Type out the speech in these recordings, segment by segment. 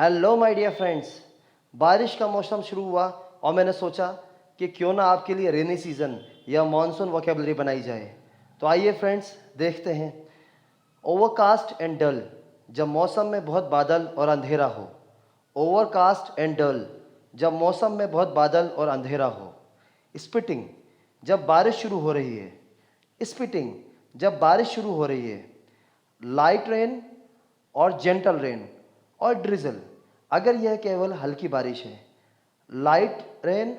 Hello my dear friends. बारिश का मौसम शुरू हुआ और मैंने सोचा कि क्यों ना आपके लिए रेनी सीज़न या मॉनसून वोकेबलरी बनाई जाए। तो आइए फ्रेंड्स देखते हैं। ओवरकास्ट एंड डल, जब मौसम में बहुत बादल और अंधेरा हो। ओवरकास्ट एंड डल, जब मौसम में बहुत बादल और अंधेरा हो। स्पिटिंग, जब बारिश शुरू हो रही है। स्पिटिंग, जब बारिश शुरू हो रही है। लाइट रेन और जेंटल रेन और ड्रिजल, अगर यह केवल हल्की बारिश है। लाइट रेन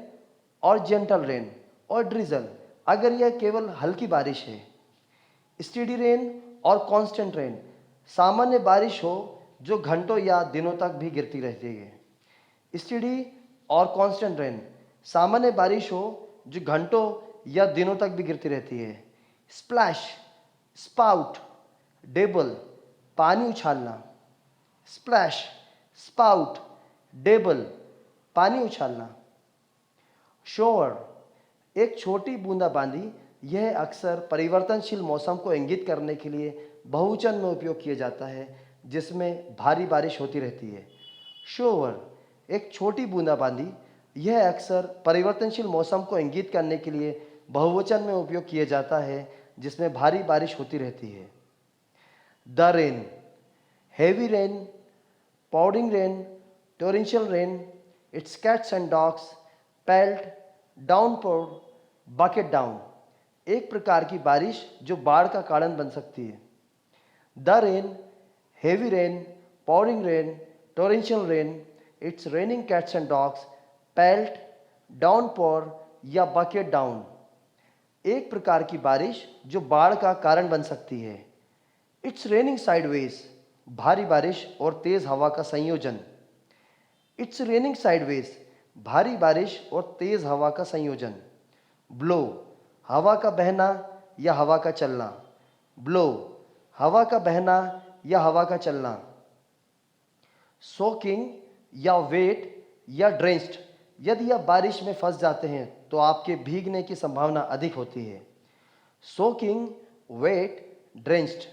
और जेंटल रेन और ड्रिजल, अगर यह केवल हल्की बारिश है। स्टेडी रेन और कांस्टेंट रेन, सामान्य बारिश हो जो घंटों या दिनों तक भी गिरती रहती है। स्टेडी और कांस्टेंट रेन, सामान्य बारिश हो जो घंटों या दिनों तक भी गिरती रहती है। स्प्लैश, स्पाउट, डेबल, पानी उछालना। स्प्लैश, स्पाउट, डेबल, पानी उछालना। शोवर, एक छोटी बूंदाबांदी, यह अक्सर परिवर्तनशील मौसम को इंगित करने के लिए बहुवचन में उपयोग किया जाता है जिसमें भारी बारिश होती रहती है। शोवर, एक छोटी बूंदाबांदी, यह अक्सर परिवर्तनशील मौसम को इंगित करने के लिए बहुवचन में उपयोग किया जाता है जिसमें भारी बारिश होती रहती है। The rain, heavy rain, pouring rain, torrential rain, its cats and dogs, pelt, downpour, bucket down, एक प्रकार की बारिश जो बाढ़ का कारण बन सकती है। The rain, heavy rain, pouring rain, torrential rain, its raining cats and dogs, pelt, downpour या bucket down, एक प्रकार की बारिश जो बाढ़ का कारण बन सकती है। इट्स रेनिंग साइडवेज, भारी बारिश और तेज हवा का संयोजन। इट्स रेनिंग साइडवेज, भारी बारिश और तेज हवा का संयोजन। ब्लो, हवा का बहना या हवा का चलना। ब्लो, हवा का बहना या हवा का चलना। सोकिंग या वेट या ड्रेंच्ड, यदि आप बारिश में फंस जाते हैं तो आपके भीगने की संभावना अधिक होती है। सोकिंग, वेट, ड्रेंच्ड,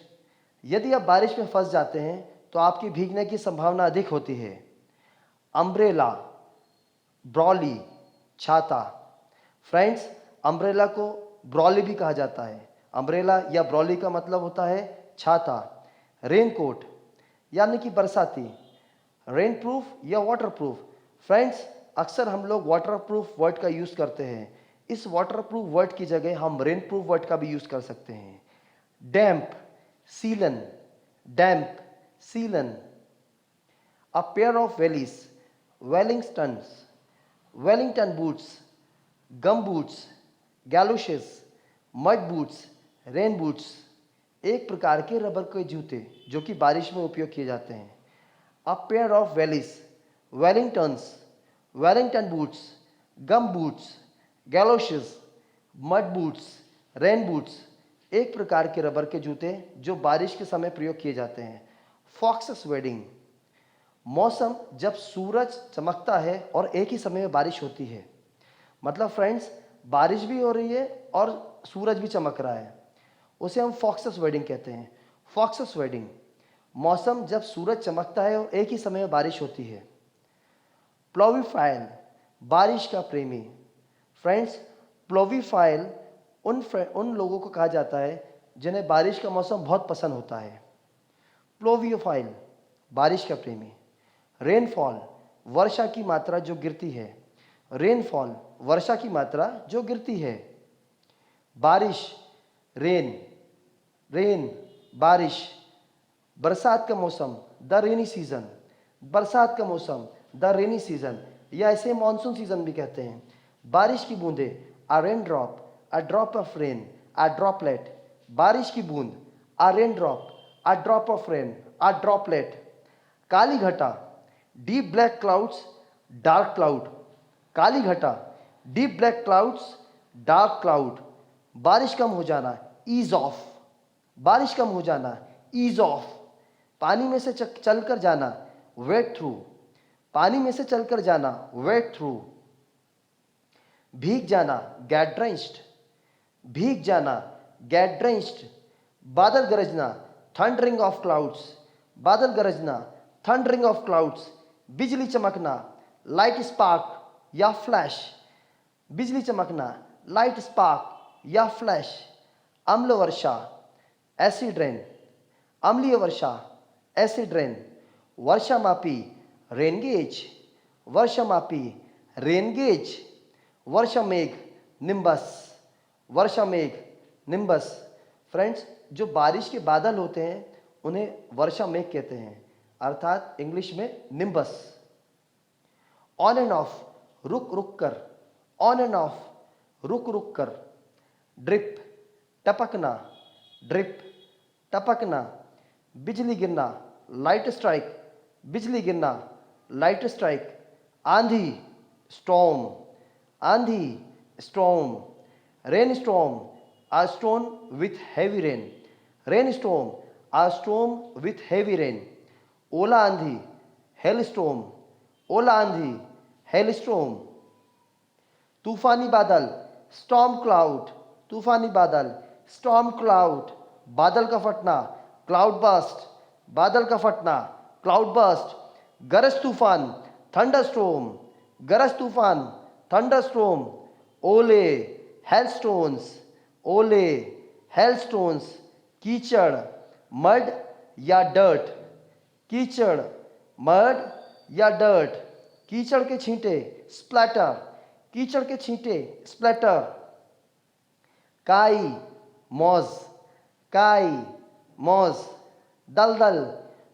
यदि आप बारिश में फंस जाते हैं तो आपकी भीगने की संभावना अधिक होती है। अम्ब्रेला, ब्रॉली, छाता। फ्रेंड्स, अम्ब्रेला को ब्रॉली भी कहा जाता है। अम्ब्रेला या ब्रॉली का मतलब होता है छाता। रेनकोट यानी कि बरसाती। रेन प्रूफ या वाटर प्रूफ। फ्रेंड्स, अक्सर हम लोग वाटर प्रूफ वर्ड का यूज़ करते हैं। इस वाटर प्रूफ वर्ड की जगह हम रेन प्रूफ वर्ड का भी यूज़ कर सकते हैं। डैम्प, सीलन, डैम्प, सीलन। A pair of wellies, Wellingtons, Wellington boots, gum boots, galoshes, mud boots, rain boots, एक प्रकार के रबर के जूते जो कि बारिश में उपयोग किए जाते हैं। A pair of wellies, Wellingtons, Wellington boots, gum boots, galoshes, mud boots, rain boots, एक प्रकार के रबर के जूते जो बारिश के समय प्रयोग किए जाते हैं। फॉक्सेस वेडिंग, मौसम जब सूरज चमकता है और एक ही समय में बारिश होती है। मतलब फ्रेंड्स, बारिश भी हो रही है और सूरज भी चमक रहा है, उसे हम फॉक्सेस वेडिंग कहते हैं। फॉक्सेस वेडिंग, मौसम जब सूरज चमकता है और एक ही समय में बारिश होती है। प्लोवीफाइल, बारिश का प्रेमी। फ्रेंड्स, प्लोवीफाइल उन लोगों को कहा जाता है जिन्हें बारिश का मौसम बहुत पसंद होता है। प्लोवियोफाइल, बारिश का प्रेमी। रेनफॉल, वर्षा की मात्रा जो गिरती है। रेनफॉल, वर्षा की मात्रा जो गिरती है। बारिश, रेन, रेन, बारिश। बरसात का मौसम, द रेनी सीजन। बरसात का मौसम, द रेनी सीजन, या इसे मानसून सीजन भी कहते हैं। बारिश की बूंदे, a rain drop, a drop of rain, a droplet. बारिश की बूंद, a rain drop, a drop of rain, a droplet. काली घटा, deep black clouds, dark cloud. काली घटा, deep black clouds, dark cloud. बारिश कम हो जाना, ईज ऑफ। बारिश कम हो जाना, ईज ऑफ। पानी में से चलकर जाना, वेट थ्रू। पानी में से चलकर जाना, वेट थ्रू। भीग जाना, गेट ड्रेंच्ड। भीग जाना, गेट ड्रेंच्ड। बादल गरजना, थंडरिंग ऑफ क्लाउड्स। बादल गरजना, थंडरिंग ऑफ क्लाउड्स। बिजली चमकना, लाइट स्पार्क या फ्लैश, बिजली चमकना, लाइट स्पार्क या फ्लैश। अम्ल वर्षा, एसिड रेन, अम्लीय वर्षा, एसिड रेन। वर्षामापी, रेन गेज, वर्षामापी, रेन गेज। वर्षा मेघ, निम्बस, वर्षा मेघ, निम्बस। फ्रेंड्स, जो बारिश के बादल होते हैं उन्हें वर्षा मेघ कहते हैं, अर्थात इंग्लिश में निम्बस। ऑन एंड ऑफ, रुक रुक कर, ऑन एंड ऑफ, रुक रुक कर। ड्रिप, टपकना, ड्रिप, टपकना। बिजली गिरना, लाइट स्ट्राइक, बिजली गिरना, लाइट स्ट्राइक। आंधी, स्टॉर्म, आंधी, storm. Rain storm, a storm with heavy rain, rainstorm, a storm with heavy rain। ओला आंधी, hailstorm, ओला आंधी, hailstorm। तूफानी बादल, storm cloud, तूफानी बादल, storm cloud। बादल का फटना, cloud burst, बादल का फटना, cloud burst। गरज तूफान, thunderstorm, गरज तूफान, thunderstorm। ओले, hailstones, ओले, हेलस्टोन्स। कीचड़, मड या डर्ट, कीचड़, मड या डर्ट। कीचड़ के छींटे, स्प्लैटर, कीचड़ के छींटे, स्प्लैटर। काई, मौज, काई, मौज। दलदल,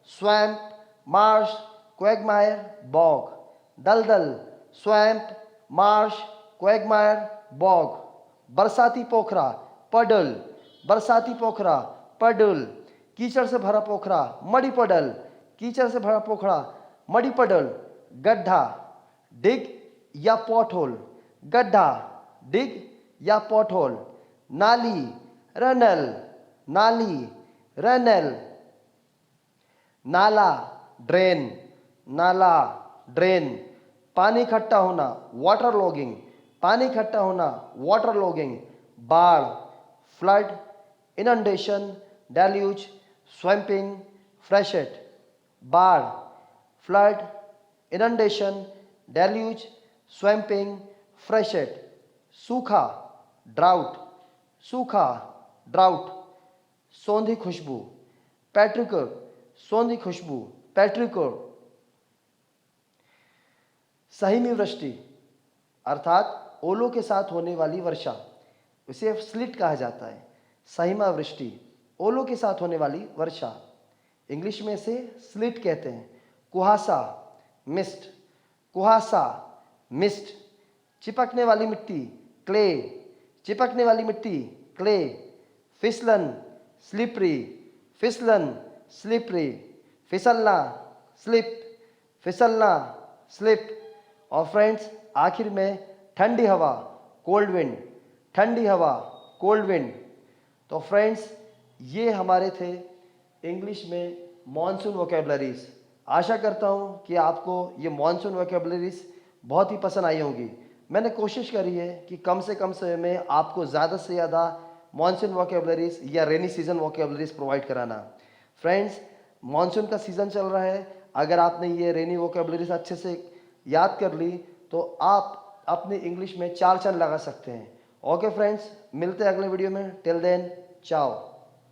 स्वैम्प, मार्श, क्वैगमायर, बॉग, दलदल, स्वैम्प, मार्श, क्वैगमायर, बॉग। बरसाती पोखरा, पडल, बरसाती पोखरा, पडल। कीचड़ से भरा पोखरा, मडी पडल, कीचड़ से भरा पोखरा, मडी पडल। गड्ढा, डिग या पॉट होल, गड्ढा, डिग या पॉट होल। नाली, रनल, नाली, रनल। नाला, ड्रेन, नाला, ड्रेन। पानी इकट्ठा होना, वाटर लॉगिंग, पानी इकट्ठा होना, वाटर लॉगिंग। बाढ़, फ्लड, इनंडेशन, डेल्यूज, स्वैम्पिंग, फ्रेशेट। बाढ़, फ्लड, इनंडेशन, डेल्यूज, स्वैम्पिंग, फ्रेशेट। सूखा, ड्राउट, सूखा, ड्राउट। सौंधी खुशबू, पेट्रिकर, सौंधी खुशबू, पेट्रिकर। सहीमी वृष्टि, अर्थात ओलों के साथ होने वाली वर्षा, उसे स्लिट कहा जाता है। सहीमा वृष्टि, ओलों के साथ होने वाली वर्षा, इंग्लिश में इसे स्लिट कहते हैं। कुहासा, मिस्ट, कुहासा, मिस्ट। चिपकने वाली मिट्टी, क्ले, चिपकने वाली मिट्टी, क्ले। फिसलन, स्लिपरी, फिसलन, स्लिपरी। फिसलना, स्लिप, फिसलना, स्लिप। और फ्रेंड्स, आखिर में ठंडी हवा, कोल्ड विंड, ठंडी हवा, कोल्ड विंड। तो फ्रेंड्स, ये हमारे थे इंग्लिश में मॉनसून वोकेबलरीज। आशा करता हूँ कि आपको ये मॉनसून वोकेबलरीज बहुत ही पसंद आई होंगी। मैंने कोशिश करी है कि कम से कम समय में आपको ज़्यादा से ज़्यादा मॉनसून वोकेबलरीज या रेनी सीजन वोकेबलरीज प्रोवाइड कराना। फ्रेंड्स, मॉनसून का सीज़न चल रहा है। अगर आपने ये रेनी वोकेबलरीज अच्छे से याद कर ली तो आप अपनी इंग्लिश में चार चांद लगा सकते हैं। ओके फ्रेंड्स, मिलते हैं अगले वीडियो में। टिल देन, चाओ।